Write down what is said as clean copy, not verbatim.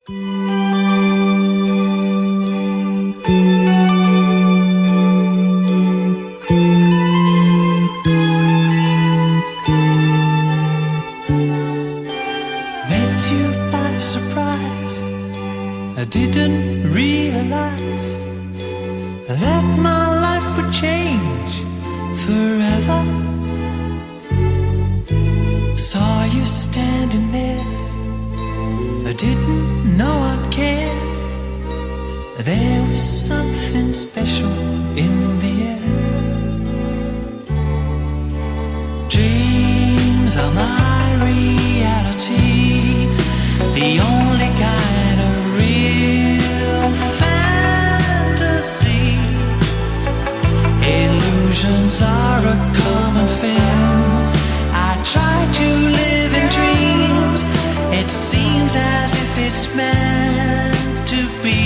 Met you by surprise. I didn't realize that my life would change forever. Saw you standing there. I didn't know I'd care. There was something special in the air. Dreams are my reality, the only kind of real fantasy. Illusions are a common thing. I try to live in dreams. It seems as if it's meant to be.